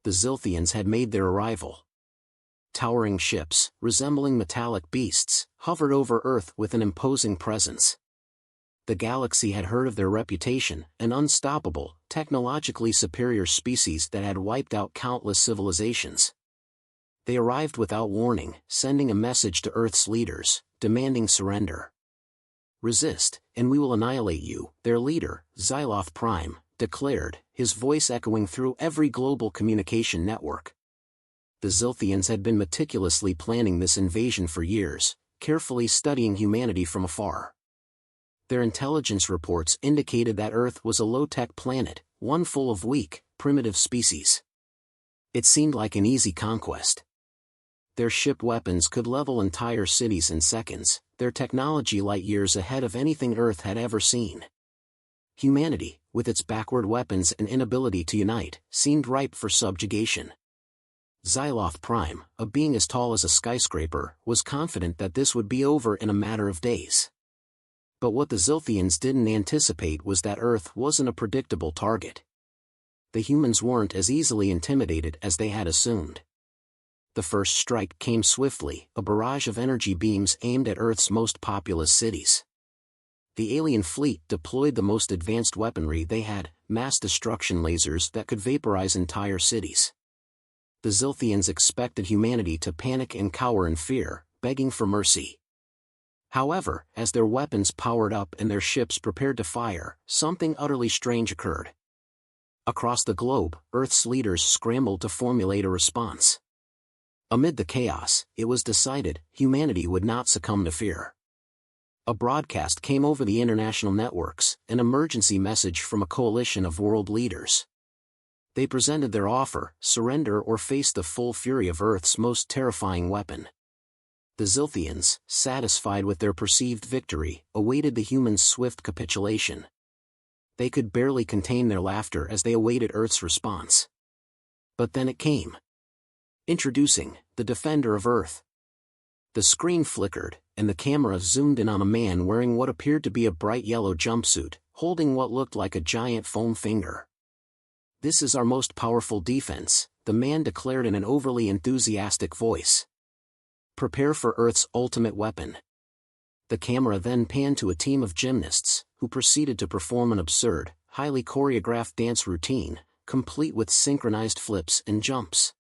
The Zilthians had made their arrival. Towering ships, resembling metallic beasts, hovered over Earth with an imposing presence. The galaxy had heard of their reputation, an unstoppable, technologically superior species that had wiped out countless civilizations. They arrived without warning, sending a message to Earth's leaders, demanding surrender. "Resist, and we will annihilate you," their leader, Xyloth Prime, declared, his voice echoing through every global communication network. The Zilthians had been meticulously planning this invasion for years, carefully studying humanity from afar. Their intelligence reports indicated that Earth was a low-tech planet, one full of weak, primitive species. It seemed like an easy conquest. Their ship weapons could level entire cities in seconds, their technology light years ahead of anything Earth had ever seen. Humanity, with its backward weapons and inability to unite, seemed ripe for subjugation. Xyloth Prime, a being as tall as a skyscraper, was confident that this would be over in a matter of days. But what the Zilthians didn't anticipate was that Earth wasn't a predictable target. The humans weren't as easily intimidated as they had assumed. The first strike came swiftly, a barrage of energy beams aimed at Earth's most populous cities. The alien fleet deployed the most advanced weaponry they had, mass destruction lasers that could vaporize entire cities. The Zilthians expected humanity to panic and cower in fear, begging for mercy. However, as their weapons powered up and their ships prepared to fire, something utterly strange occurred. Across the globe, Earth's leaders scrambled to formulate a response. Amid the chaos, it was decided humanity would not succumb to fear. A broadcast came over the international networks, an emergency message from a coalition of world leaders. They presented their offer: surrender or face the full fury of Earth's most terrifying weapon. The Zilthians, satisfied with their perceived victory, awaited the humans' swift capitulation. They could barely contain their laughter as they awaited Earth's response. But then it came. Introducing, the Defender of Earth. The screen flickered, and the camera zoomed in on a man wearing what appeared to be a bright yellow jumpsuit, holding what looked like a giant foam finger. "This is our most powerful defense," the man declared in an overly enthusiastic voice. "Prepare for Earth's ultimate weapon." The camera then panned to a team of gymnasts, who proceeded to perform an absurd, highly choreographed dance routine, complete with synchronized flips and jumps.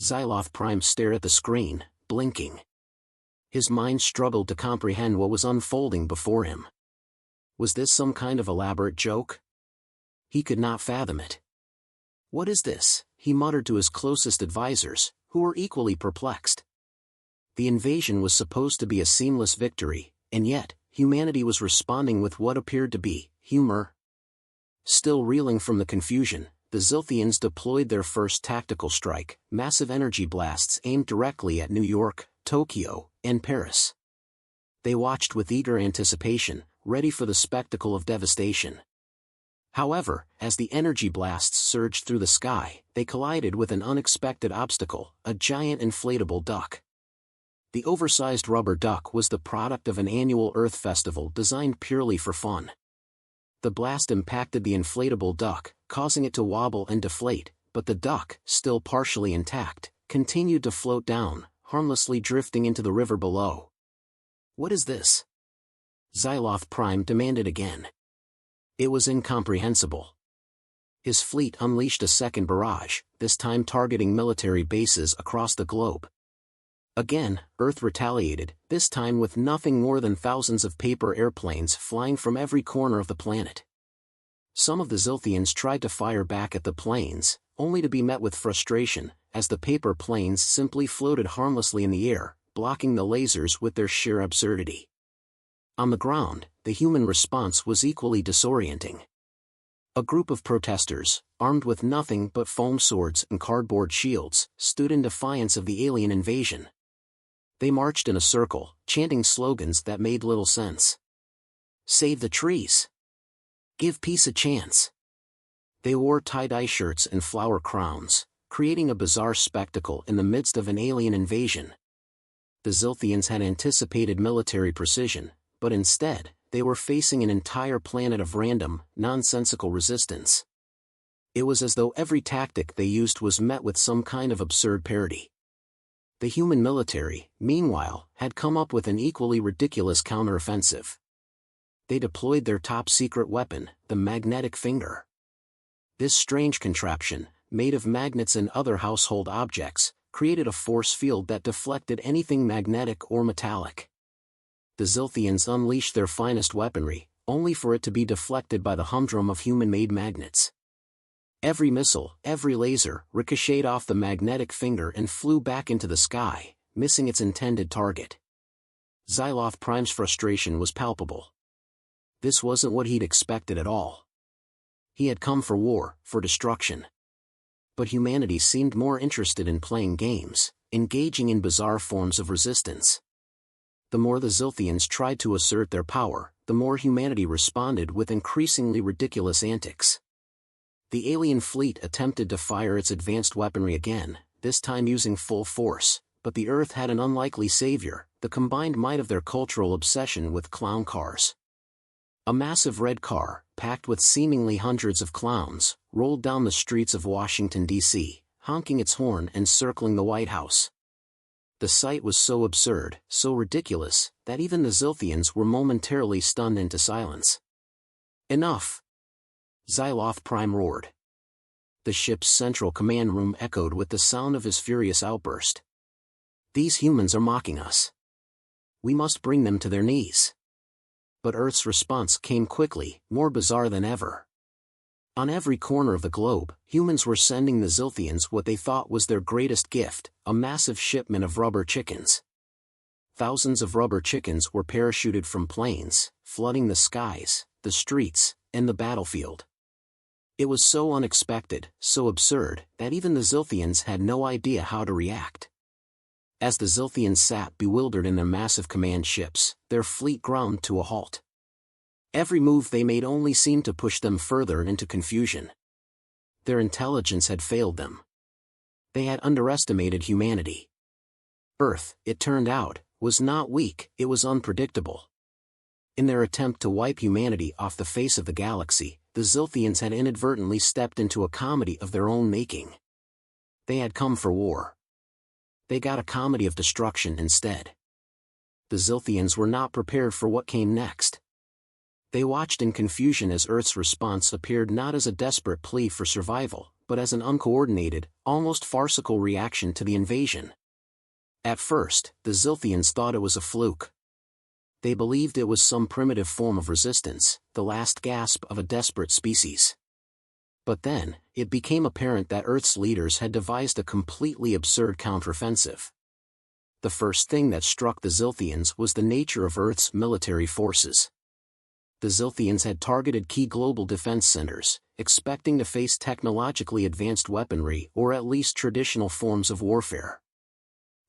Xyloth Prime stared at the screen, blinking. His mind struggled to comprehend what was unfolding before him. Was this some kind of elaborate joke? He could not fathom it. "What is this?" he muttered to his closest advisors, who were equally perplexed. The invasion was supposed to be a seamless victory, and yet, humanity was responding with what appeared to be humor. Still reeling from the confusion, the Zilthians deployed their first tactical strike, massive energy blasts aimed directly at New York, Tokyo, and Paris. They watched with eager anticipation, ready for the spectacle of devastation. However, as the energy blasts surged through the sky, they collided with an unexpected obstacle: a giant inflatable duck. The oversized rubber duck was the product of an annual Earth festival designed purely for fun. The blast impacted the inflatable duck, causing it to wobble and deflate, but the duck, still partially intact, continued to float down, harmlessly drifting into the river below. "What is this?" Xyloth Prime demanded again. It was incomprehensible. His fleet unleashed a second barrage, this time targeting military bases across the globe. Again, Earth retaliated, this time with nothing more than thousands of paper airplanes flying from every corner of the planet. Some of the Zilthians tried to fire back at the planes, only to be met with frustration, as the paper planes simply floated harmlessly in the air, blocking the lasers with their sheer absurdity. On the ground, the human response was equally disorienting. A group of protesters, armed with nothing but foam swords and cardboard shields, stood in defiance of the alien invasion. They marched in a circle, chanting slogans that made little sense. "Save the trees!" "Give peace a chance!" They wore tie-dye shirts and flower crowns, creating a bizarre spectacle in the midst of an alien invasion. The Zilthians had anticipated military precision, but instead, they were facing an entire planet of random, nonsensical resistance. It was as though every tactic they used was met with some kind of absurd parody. The human military, meanwhile, had come up with an equally ridiculous counteroffensive. They deployed their top-secret weapon, the magnetic finger. This strange contraption, made of magnets and other household objects, created a force field that deflected anything magnetic or metallic. The Zilthians unleashed their finest weaponry, only for it to be deflected by the humdrum of human-made magnets. Every missile, every laser, ricocheted off the magnetic finger and flew back into the sky, missing its intended target. Xyloth Prime's frustration was palpable. This wasn't what he'd expected at all. He had come for war, for destruction. But humanity seemed more interested in playing games, engaging in bizarre forms of resistance. The more the Zilthians tried to assert their power, the more humanity responded with increasingly ridiculous antics. The alien fleet attempted to fire its advanced weaponry again, this time using full force, but the Earth had an unlikely savior, the combined might of their cultural obsession with clown cars. A massive red car, packed with seemingly hundreds of clowns, rolled down the streets of Washington, D.C., honking its horn and circling the White House. The sight was so absurd, so ridiculous, that even the Zilthians were momentarily stunned into silence. "Enough!" Xyloth Prime roared. The ship's central command room echoed with the sound of his furious outburst. "These humans are mocking us. We must bring them to their knees." But Earth's response came quickly, more bizarre than ever. On every corner of the globe, humans were sending the Zilthians what they thought was their greatest gift, a massive shipment of rubber chickens. Thousands of rubber chickens were parachuted from planes, flooding the skies, the streets, and the battlefield. It was so unexpected, so absurd, that even the Zilthians had no idea how to react. As the Zilthians sat bewildered in their massive command ships, their fleet ground to a halt. Every move they made only seemed to push them further into confusion. Their intelligence had failed them. They had underestimated humanity. Earth, it turned out, was not weak, it was unpredictable. In their attempt to wipe humanity off the face of the galaxy, the Zilthians had inadvertently stepped into a comedy of their own making. They had come for war. They got a comedy of destruction instead. The Zilthians were not prepared for what came next. They watched in confusion as Earth's response appeared not as a desperate plea for survival, but as an uncoordinated, almost farcical reaction to the invasion. At first, the Zilthians thought it was a fluke. They believed it was some primitive form of resistance, the last gasp of a desperate species. But then, it became apparent that Earth's leaders had devised a completely absurd counteroffensive. The first thing that struck the Zilthians was the nature of Earth's military forces. The Zilthians had targeted key global defense centers, expecting to face technologically advanced weaponry or at least traditional forms of warfare.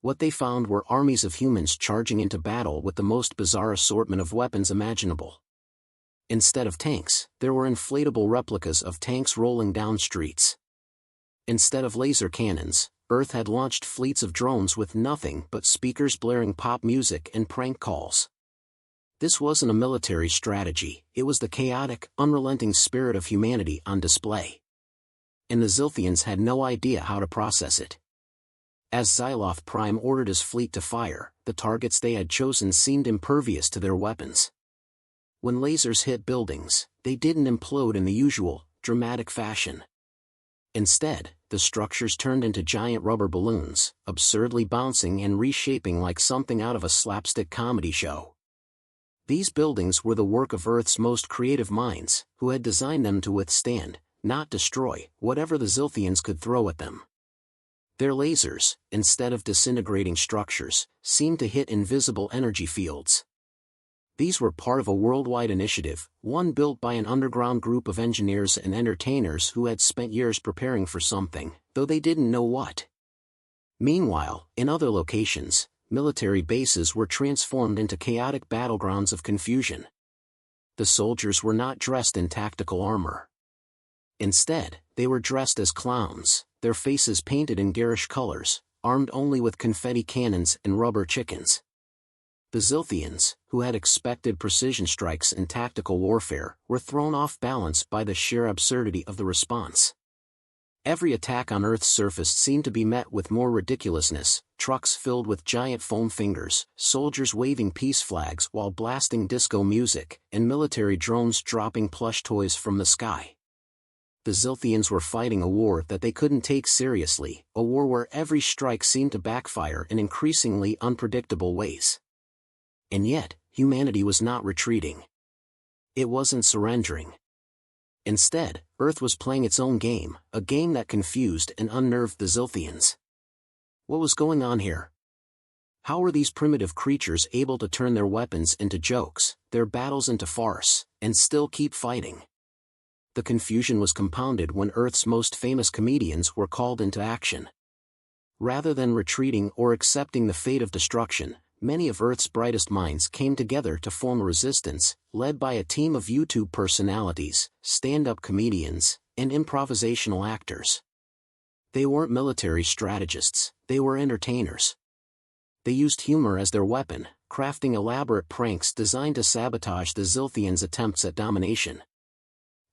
What they found were armies of humans charging into battle with the most bizarre assortment of weapons imaginable. Instead of tanks, there were inflatable replicas of tanks rolling down streets. Instead of laser cannons, Earth had launched fleets of drones with nothing but speakers blaring pop music and prank calls. This wasn't a military strategy, it was the chaotic, unrelenting spirit of humanity on display. And the Zilthians had no idea how to process it. As Xyloth Prime ordered his fleet to fire, the targets they had chosen seemed impervious to their weapons. When lasers hit buildings, they didn't implode in the usual, dramatic fashion. Instead, the structures turned into giant rubber balloons, absurdly bouncing and reshaping like something out of a slapstick comedy show. These buildings were the work of Earth's most creative minds, who had designed them to withstand, not destroy, whatever the Zilthians could throw at them. Their lasers, instead of disintegrating structures, seemed to hit invisible energy fields. These were part of a worldwide initiative, one built by an underground group of engineers and entertainers who had spent years preparing for something, though they didn't know what. Meanwhile, in other locations, military bases were transformed into chaotic battlegrounds of confusion. The soldiers were not dressed in tactical armor. Instead, they were dressed as clowns, their faces painted in garish colors, armed only with confetti cannons and rubber chickens. The Zilthians, who had expected precision strikes and tactical warfare, were thrown off balance by the sheer absurdity of the response. Every attack on Earth's surface seemed to be met with more ridiculousness: trucks filled with giant foam fingers, soldiers waving peace flags while blasting disco music, and military drones dropping plush toys from the sky. The Zilthians were fighting a war that they couldn't take seriously, a war where every strike seemed to backfire in increasingly unpredictable ways. And yet, humanity was not retreating. It wasn't surrendering. Instead, Earth was playing its own game, a game that confused and unnerved the Zilthians. What was going on here? How were these primitive creatures able to turn their weapons into jokes, their battles into farce, and still keep fighting? The confusion was compounded when Earth's most famous comedians were called into action. Rather than retreating or accepting the fate of destruction, many of Earth's brightest minds came together to form a resistance, led by a team of YouTube personalities, stand-up comedians, and improvisational actors. They weren't military strategists, they were entertainers. They used humor as their weapon, crafting elaborate pranks designed to sabotage the Zilthians' attempts at domination.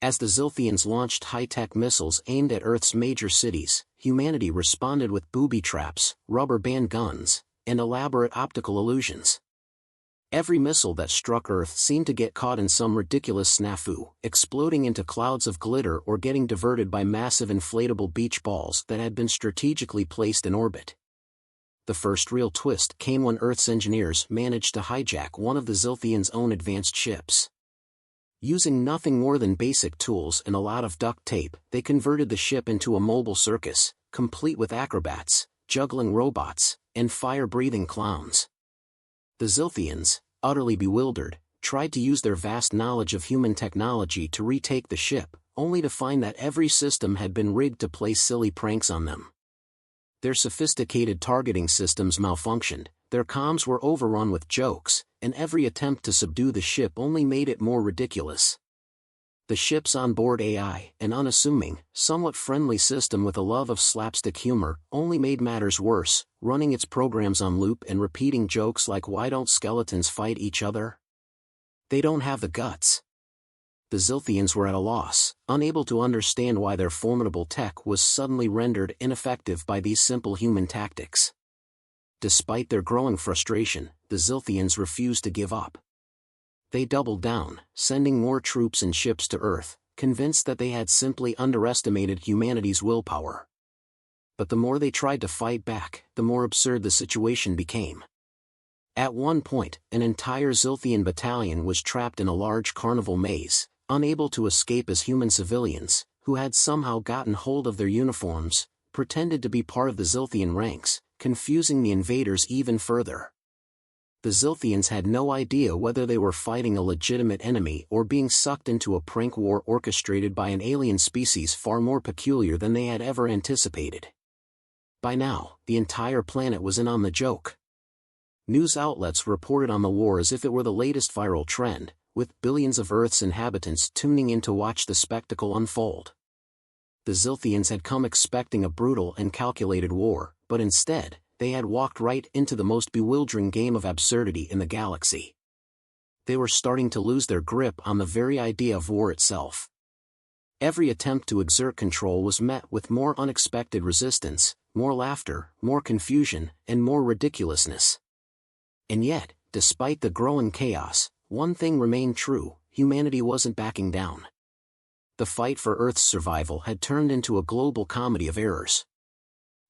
As the Zilthians launched high-tech missiles aimed at Earth's major cities, humanity responded with booby traps, rubber band guns, and elaborate optical illusions. Every missile that struck Earth seemed to get caught in some ridiculous snafu, exploding into clouds of glitter or getting diverted by massive inflatable beach balls that had been strategically placed in orbit. The first real twist came when Earth's engineers managed to hijack one of the Zilthians' own advanced ships. Using nothing more than basic tools and a lot of duct tape, they converted the ship into a mobile circus, complete with acrobats, juggling robots, and fire-breathing clowns. The Zilthians, utterly bewildered, tried to use their vast knowledge of human technology to retake the ship, only to find that every system had been rigged to play silly pranks on them. Their sophisticated targeting systems malfunctioned, their comms were overrun with jokes, and every attempt to subdue the ship only made it more ridiculous. The ship's onboard AI, an unassuming, somewhat friendly system with a love of slapstick humor, only made matters worse, running its programs on loop and repeating jokes like "Why don't skeletons fight each other? They don't have the guts." The Zilthians were at a loss, unable to understand why their formidable tech was suddenly rendered ineffective by these simple human tactics. Despite their growing frustration, the Zilthians refused to give up. They doubled down, sending more troops and ships to Earth, convinced that they had simply underestimated humanity's willpower. But the more they tried to fight back, the more absurd the situation became. At one point, an entire Zilthian battalion was trapped in a large carnival maze, unable to escape as human civilians, who had somehow gotten hold of their uniforms, pretended to be part of the Zilthian ranks, confusing the invaders even further. The Zilthians had no idea whether they were fighting a legitimate enemy or being sucked into a prank war orchestrated by an alien species far more peculiar than they had ever anticipated. By now, the entire planet was in on the joke. News outlets reported on the war as if it were the latest viral trend, with billions of Earth's inhabitants tuning in to watch the spectacle unfold. The Zilthians had come expecting a brutal and calculated war, but instead, they had walked right into the most bewildering game of absurdity in the galaxy. They were starting to lose their grip on the very idea of war itself. Every attempt to exert control was met with more unexpected resistance, more laughter, more confusion, and more ridiculousness. And yet, despite the growing chaos, one thing remained true: humanity wasn't backing down. The fight for Earth's survival had turned into a global comedy of errors.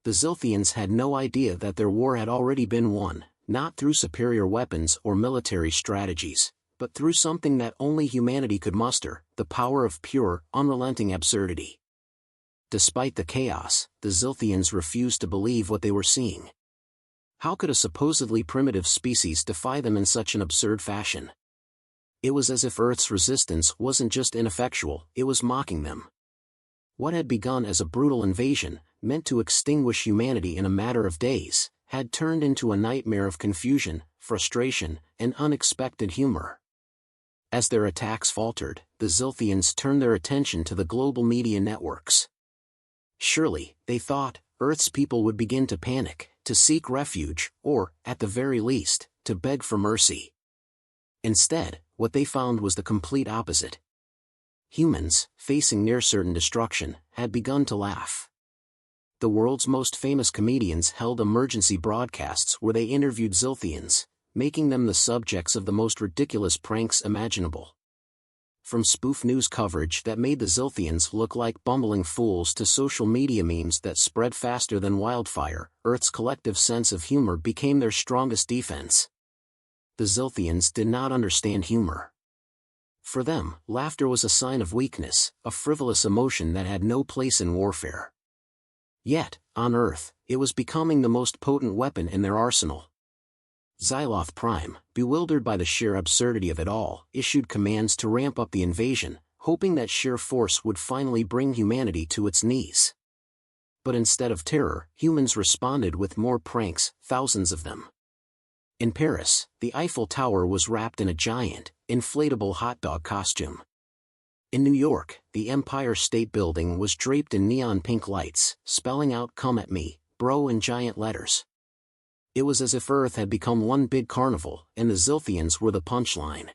The Zilthians had no idea that their war had already been won, not through superior weapons or military strategies, but through something that only humanity could muster: the power of pure, unrelenting absurdity. Despite the chaos, the Zilthians refused to believe what they were seeing. How could a supposedly primitive species defy them in such an absurd fashion? It was as if Earth's resistance wasn't just ineffectual, it was mocking them. What had begun as a brutal invasion, meant to extinguish humanity in a matter of days, had turned into a nightmare of confusion, frustration, and unexpected humor. As their attacks faltered, the Zilthians turned their attention to the global media networks. Surely, they thought, Earth's people would begin to panic, to seek refuge, or, at the very least, to beg for mercy. Instead, what they found was the complete opposite. Humans, facing near certain destruction, had begun to laugh. The world's most famous comedians held emergency broadcasts where they interviewed Zilthians, making them the subjects of the most ridiculous pranks imaginable. From spoof news coverage that made the Zilthians look like bumbling fools to social media memes that spread faster than wildfire, Earth's collective sense of humor became their strongest defense. The Zilthians did not understand humor. For them, laughter was a sign of weakness, a frivolous emotion that had no place in warfare. Yet, on Earth, it was becoming the most potent weapon in their arsenal. Xyloth Prime, bewildered by the sheer absurdity of it all, issued commands to ramp up the invasion, hoping that sheer force would finally bring humanity to its knees. But instead of terror, humans responded with more pranks, thousands of them. In Paris, the Eiffel Tower was wrapped in a giant, inflatable hot dog costume. In New York, the Empire State Building was draped in neon pink lights, spelling out "Come at me, bro" in giant letters. It was as if Earth had become one big carnival, and the Zilthians were the punchline.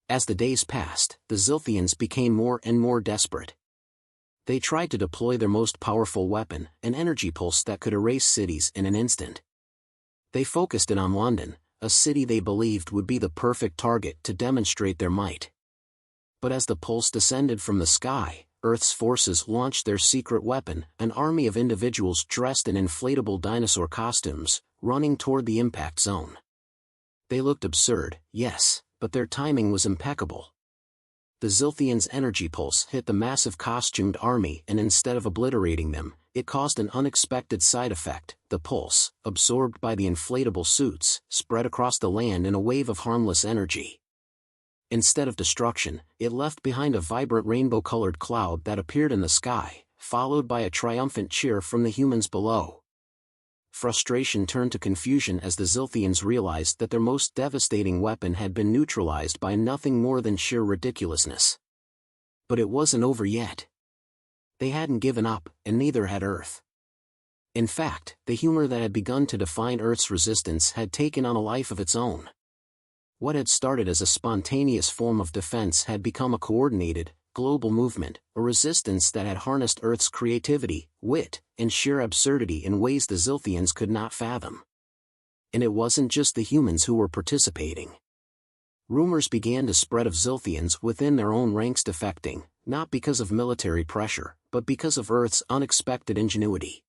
As the days passed, the Zilthians became more and more desperate. They tried to deploy their most powerful weapon, an energy pulse that could erase cities in an instant. They focused in on London, a city they believed would be the perfect target to demonstrate their might. But as the pulse descended from the sky, Earth's forces launched their secret weapon, an army of individuals dressed in inflatable dinosaur costumes, running toward the impact zone. They looked absurd, yes, but their timing was impeccable. The Zilthians' energy pulse hit the massive costumed army, and instead of obliterating them, it caused an unexpected side effect. The pulse, absorbed by the inflatable suits, spread across the land in a wave of harmless energy. Instead of destruction, it left behind a vibrant rainbow-colored cloud that appeared in the sky, followed by a triumphant cheer from the humans below. Frustration turned to confusion as the Zilthians realized that their most devastating weapon had been neutralized by nothing more than sheer ridiculousness. But it wasn't over yet. They hadn't given up, and neither had Earth. In fact, the humor that had begun to define Earth's resistance had taken on a life of its own. What had started as a spontaneous form of defense had become a coordinated, global movement, a resistance that had harnessed Earth's creativity, wit, and sheer absurdity in ways the Zilthians could not fathom. And it wasn't just the humans who were participating. Rumors began to spread of Zilthians within their own ranks defecting, not because of military pressure, but because of Earth's unexpected ingenuity.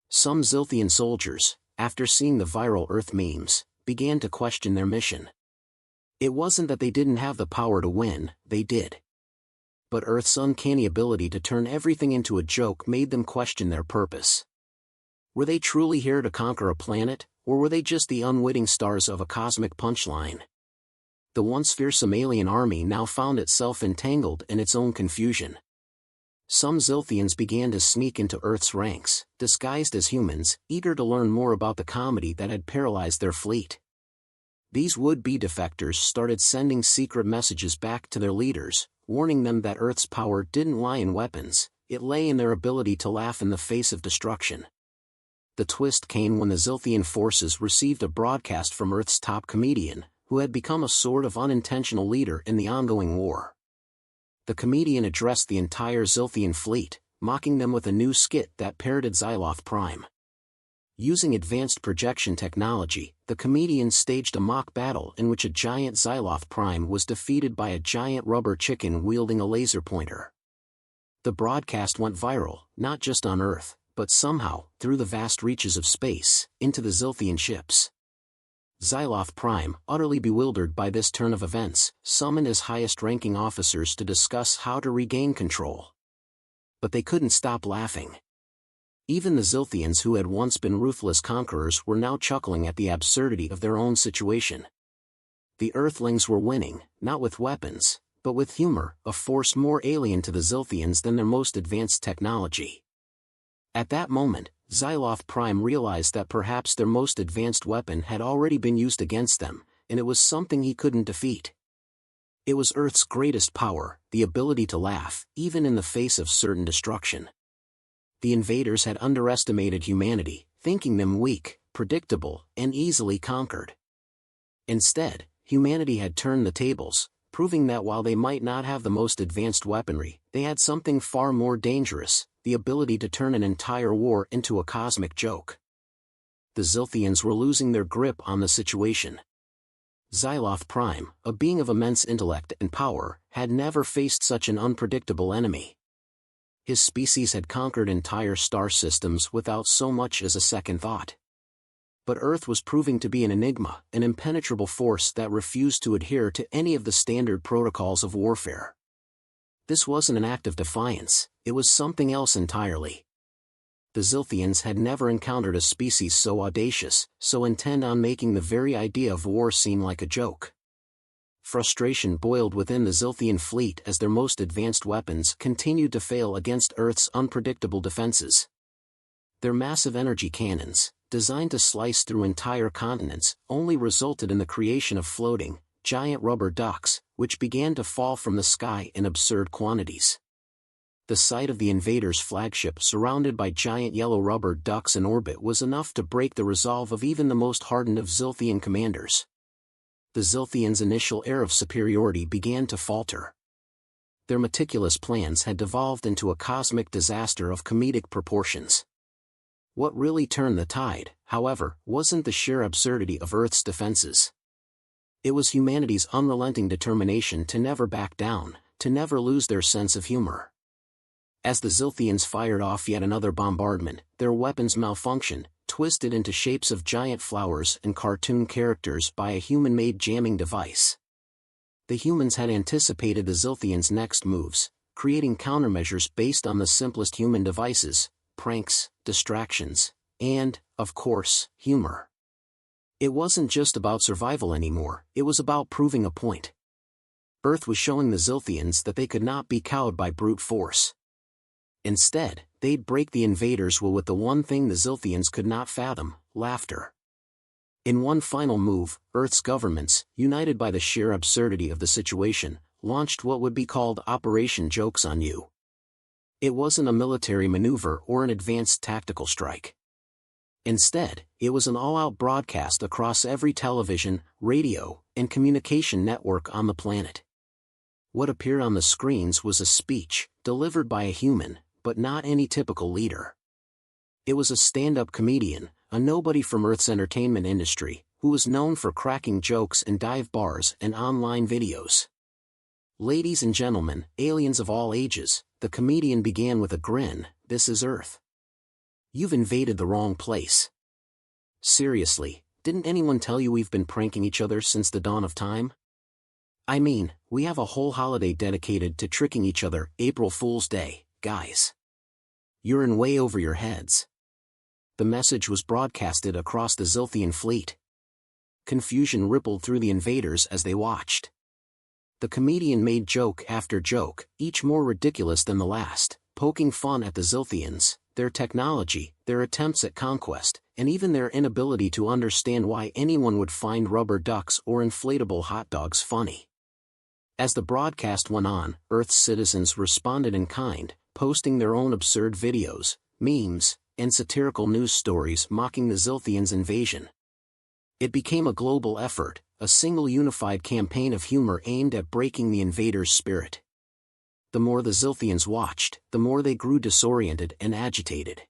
Some Zilthian soldiers, after seeing the viral Earth memes, began to question their mission. It wasn't that they didn't have the power to win, they did. But Earth's uncanny ability to turn everything into a joke made them question their purpose. Were they truly here to conquer a planet, or were they just the unwitting stars of a cosmic punchline? The once fearsome alien army now found itself entangled in its own confusion. Some Zilthians began to sneak into Earth's ranks, disguised as humans, eager to learn more about the comedy that had paralyzed their fleet. These would-be defectors started sending secret messages back to their leaders, warning them that Earth's power didn't lie in weapons, it lay in their ability to laugh in the face of destruction. The twist came when the Zilthian forces received a broadcast from Earth's top comedian, who had become a sort of unintentional leader in the ongoing war. The comedian addressed the entire Zilthian fleet, mocking them with a new skit that parodied Xyloth Prime. Using advanced projection technology, the comedian staged a mock battle in which a giant Xyloth Prime was defeated by a giant rubber chicken wielding a laser pointer. The broadcast went viral, not just on Earth, but somehow, through the vast reaches of space, into the Zilthian ships. Xyloth Prime, utterly bewildered by this turn of events, summoned his highest-ranking officers to discuss how to regain control. But they couldn't stop laughing. Even the Zilthians who had once been ruthless conquerors were now chuckling at the absurdity of their own situation. The Earthlings were winning, not with weapons, but with humor, a force more alien to the Zilthians than their most advanced technology. At that moment, Xyloth Prime realized that perhaps their most advanced weapon had already been used against them, and it was something he couldn't defeat. It was Earth's greatest power, the ability to laugh, even in the face of certain destruction. The invaders had underestimated humanity, thinking them weak, predictable, and easily conquered. Instead, humanity had turned the tables, proving that while they might not have the most advanced weaponry, they had something far more dangerous, the ability to turn an entire war into a cosmic joke. The Zilthians were losing their grip on the situation. Xyloth Prime, a being of immense intellect and power, had never faced such an unpredictable enemy. His species had conquered entire star systems without so much as a second thought. But Earth was proving to be an enigma, an impenetrable force that refused to adhere to any of the standard protocols of warfare. This wasn't an act of defiance, it was something else entirely. The Zilthians had never encountered a species so audacious, so intent on making the very idea of war seem like a joke. Frustration boiled within the Zilthian fleet as their most advanced weapons continued to fail against Earth's unpredictable defenses. Their massive energy cannons, designed to slice through entire continents, only resulted in the creation of floating, giant rubber ducks, which began to fall from the sky in absurd quantities. The sight of the invaders' flagship surrounded by giant yellow rubber ducks in orbit was enough to break the resolve of even the most hardened of Zilthian commanders. The Zilthians' initial air of superiority began to falter. Their meticulous plans had devolved into a cosmic disaster of comedic proportions. What really turned the tide, however, wasn't the sheer absurdity of Earth's defenses. It was humanity's unrelenting determination to never back down, to never lose their sense of humor. As the Zilthians fired off yet another bombardment, their weapons malfunctioned, twisted into shapes of giant flowers and cartoon characters by a human-made jamming device. The humans had anticipated the Zilthians' next moves, creating countermeasures based on the simplest human devices, pranks, distractions, and, of course, humor. It wasn't just about survival anymore, it was about proving a point. Earth was showing the Zilthians that they could not be cowed by brute force. Instead, they'd break the invaders' will with the one thing the Zilthians could not fathom, laughter. In one final move, Earth's governments, united by the sheer absurdity of the situation, launched what would be called Operation Jokes on You. It wasn't a military maneuver or an advanced tactical strike. Instead, it was an all-out broadcast across every television, radio, and communication network on the planet. What appeared on the screens was a speech, delivered by a human, but not any typical leader. It was a stand-up comedian, a nobody from Earth's entertainment industry, who was known for cracking jokes in dive bars and online videos. Ladies and gentlemen, aliens of all ages, the comedian began with a grin, "This is Earth. You've invaded the wrong place. Seriously, didn't anyone tell you we've been pranking each other since the dawn of time? I mean, we have a whole holiday dedicated to tricking each other, April Fool's Day, guys. You're in way over your heads." The message was broadcasted across the Zilthian fleet. Confusion rippled through the invaders as they watched. The comedian made joke after joke, each more ridiculous than the last, poking fun at the Zilthians, their technology, their attempts at conquest, and even their inability to understand why anyone would find rubber ducks or inflatable hot dogs funny. As the broadcast went on, Earth's citizens responded in kind, posting their own absurd videos, memes, and satirical news stories mocking the Zilthians' invasion. It became a global effort, a single unified campaign of humor aimed at breaking the invaders' spirit. The more the Zilthians watched, the more they grew disoriented and agitated.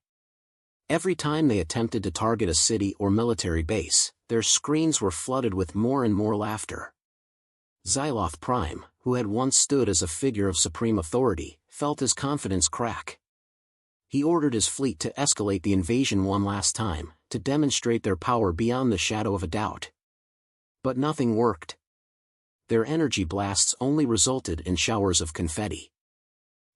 Every time they attempted to target a city or military base, their screens were flooded with more and more laughter. Xyloth Prime, who had once stood as a figure of supreme authority, felt his confidence crack. He ordered his fleet to escalate the invasion one last time, to demonstrate their power beyond the shadow of a doubt. But nothing worked. Their energy blasts only resulted in showers of confetti.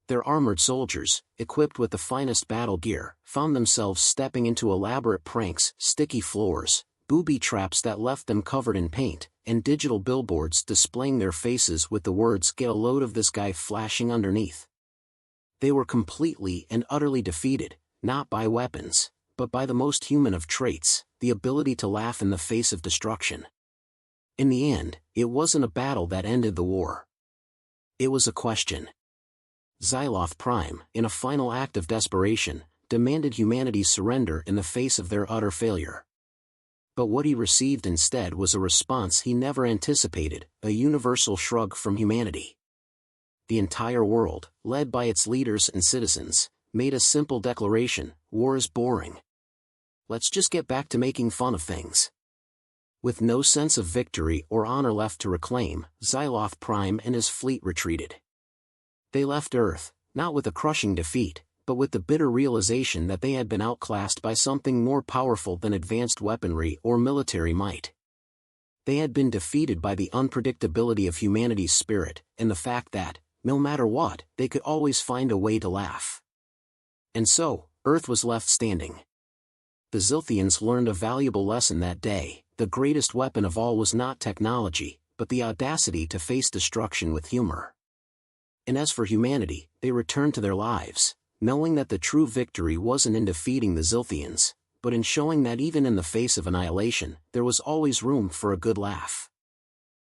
Their armored soldiers, equipped with the finest battle gear, found themselves stepping into elaborate pranks, sticky floors, booby traps that left them covered in paint, and digital billboards displaying their faces with the words "Get a load of this guy" flashing underneath. They were completely and utterly defeated, not by weapons, but by the most human of traits, the ability to laugh in the face of destruction. In the end, it wasn't a battle that ended the war. It was a question. Xyloth Prime, in a final act of desperation, demanded humanity's surrender in the face of their utter failure. But what he received instead was a response he never anticipated, a universal shrug from humanity. The entire world, led by its leaders and citizens, made a simple declaration: war is boring. Let's just get back to making fun of things. With no sense of victory or honor left to reclaim, Xyloth Prime and his fleet retreated. They left Earth, not with a crushing defeat, but with the bitter realization that they had been outclassed by something more powerful than advanced weaponry or military might. They had been defeated by the unpredictability of humanity's spirit, and the fact that, no matter what, they could always find a way to laugh. And so, Earth was left standing. The Zilthians learned a valuable lesson that day: the greatest weapon of all was not technology, but the audacity to face destruction with humor. And as for humanity, they returned to their lives, knowing that the true victory wasn't in defeating the Zilthians, but in showing that even in the face of annihilation, there was always room for a good laugh.